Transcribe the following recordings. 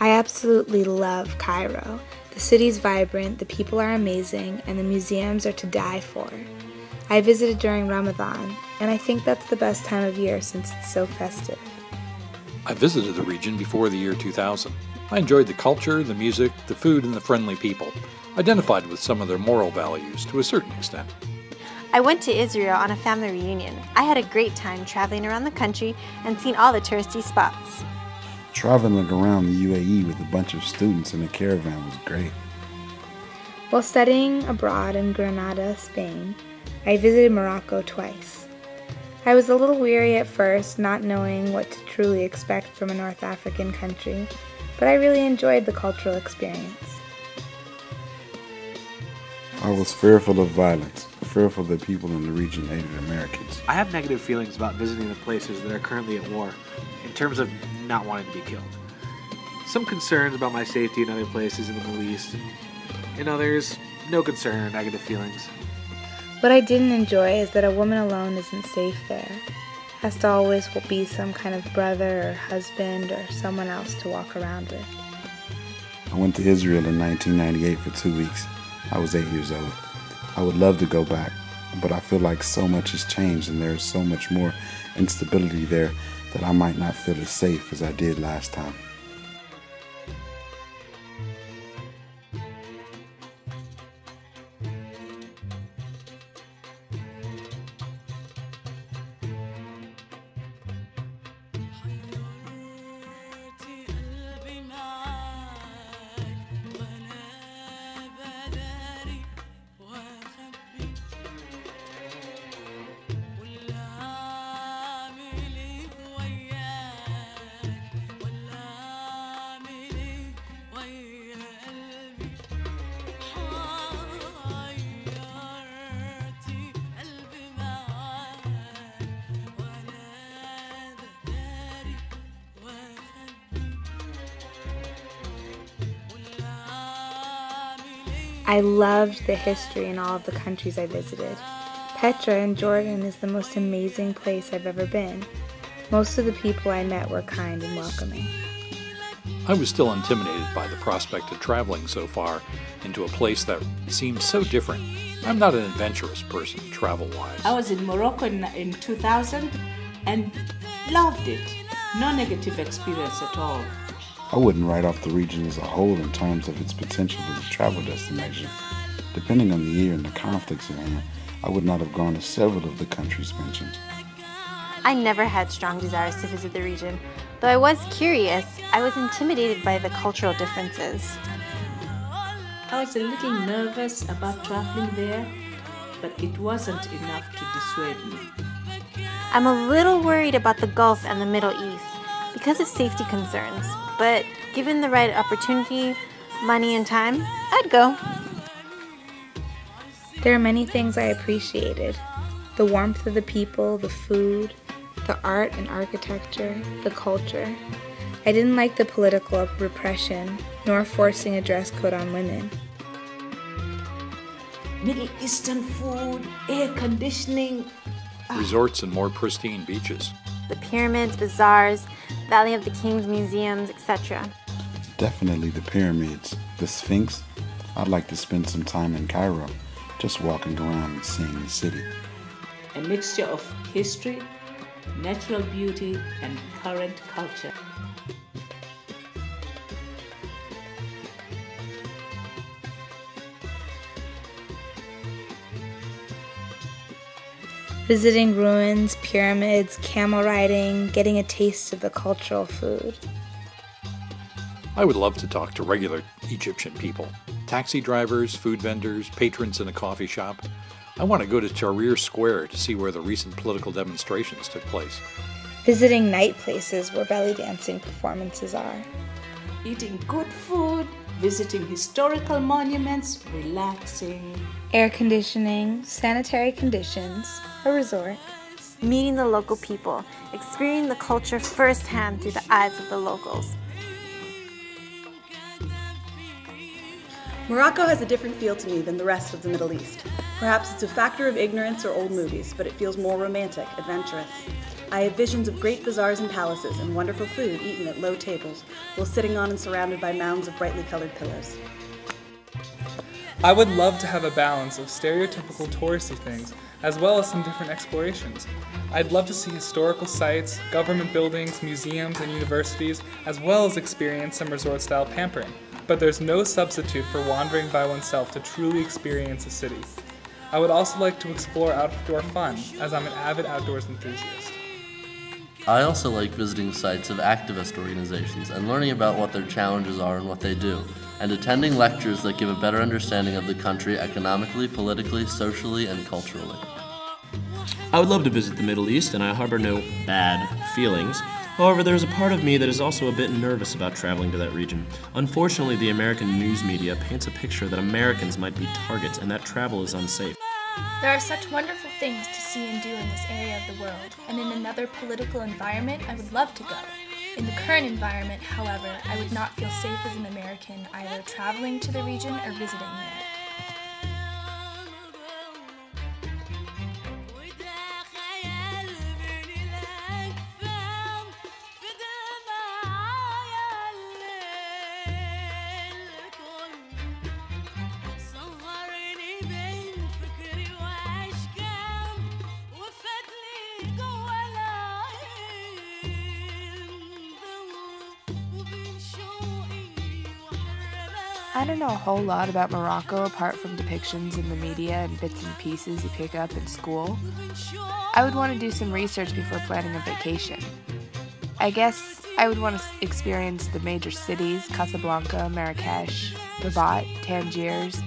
I absolutely love Cairo. The city's vibrant, the people are amazing, and the museums are to die for. I visited during Ramadan, and I think that's the best time of year since it's so festive. I visited the region before the year 2000. I enjoyed the culture, the music, the food, and the friendly people. Identified with some of their moral values to a certain extent. I went to Israel on a family reunion. I had a great time traveling around the country and seeing all the touristy spots. Traveling around the UAE with a bunch of students in a caravan was great. While studying abroad in Granada, Spain, I visited Morocco twice. I was a little weary at first, not knowing what to truly expect from a North African country, but I really enjoyed the cultural experience. I was fearful of violence, fearful that people in the region hated Americans. I have negative feelings about visiting the places that are currently at war, in terms of not wanting to be killed. Some concerns about my safety in other places in the Middle East. In others, no concern or negative feelings. What I didn't enjoy is that a woman alone isn't safe there. Has to always be some kind of brother or husband or someone else to walk around with. I went to Israel in 1998 for 2 weeks. I was 8 years old. I would love to go back, but I feel like so much has changed and there is so much more instability there that I might not feel as safe as I did last time. I loved the history in all of the countries I visited. Petra in Jordan is the most amazing place I've ever been. Most of the people I met were kind and welcoming. I was still intimidated by the prospect of traveling so far into a place that seemed so different. I'm not an adventurous person, travel-wise. I was in Morocco in 2000 and loved it. No negative experience at all. I wouldn't write off the region as a whole in terms of its potential as a travel destination. Depending on the year and the conflicts around, I would not have gone to several of the countries mentioned. I never had strong desires to visit the region. Though I was curious, I was intimidated by the cultural differences. I was a little nervous about traveling there, but it wasn't enough to dissuade me. I'm a little worried about the Gulf and the Middle East because of safety concerns, but given the right opportunity, money, and time, I'd go. There are many things I appreciated. The warmth of the people, the food, the art and architecture, the culture. I didn't like the political repression, nor forcing a dress code on women. Middle Eastern food, air conditioning. Resorts and more pristine beaches. The pyramids, bazaars, Valley of the Kings museums, etc. Definitely the pyramids, the Sphinx. I'd like to spend some time in Cairo, just walking around and seeing the city. A mixture of history, natural beauty, and current culture. Visiting ruins, pyramids, camel riding, getting a taste of the cultural food. I would love to talk to regular Egyptian people. Taxi drivers, food vendors, patrons in a coffee shop. I want to go to Tahrir Square to see where the recent political demonstrations took place. Visiting night places where belly dancing performances are. Eating good food, visiting historical monuments, relaxing. Air conditioning, sanitary conditions, a resort. Meeting the local people, experiencing the culture firsthand through the eyes of the locals. Morocco has a different feel to me than the rest of the Middle East. Perhaps it's a factor of ignorance or old movies, but it feels more romantic, adventurous. I have visions of great bazaars and palaces and wonderful food eaten at low tables while sitting on and surrounded by mounds of brightly colored pillows. I would love to have a balance of stereotypical touristy things as well as some different explorations. I'd love to see historical sites, government buildings, museums, and universities, as well as experience some resort-style pampering. But there's no substitute for wandering by oneself to truly experience a city. I would also like to explore outdoor fun, as I'm an avid outdoors enthusiast. I also like visiting sites of activist organizations and learning about what their challenges are and what they do, and attending lectures that give a better understanding of the country economically, politically, socially, and culturally. I would love to visit the Middle East, and I harbor no bad feelings. However, there's a part of me that is also a bit nervous about traveling to that region. Unfortunately, the American news media paints a picture that Americans might be targets and that travel is unsafe. There are such wonderful things to see and do in this area of the world, and in another political environment, I would love to go. In the current environment, however, I would not feel safe as an American either traveling to the region or visiting there. I don't know a whole lot about Morocco apart from depictions in the media and bits and pieces you pick up in school. I would want to do some research before planning a vacation. I guess I would want to experience the major cities, Casablanca, Marrakesh, Rabat, Tangiers.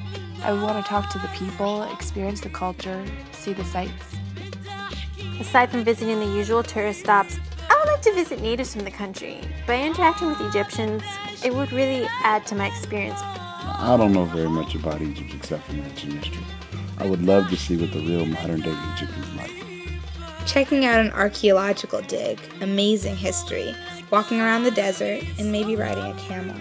I would want to talk to the people, experience the culture, see the sights. Aside from visiting the usual tourist stops, I would like to visit natives from the country. By interacting with Egyptians, it would really add to my experience. I don't know very much about Egypt except from ancient history. I would love to see what the real modern-day Egypt is like. Checking out an archaeological dig, amazing history, walking around the desert, and maybe riding a camel.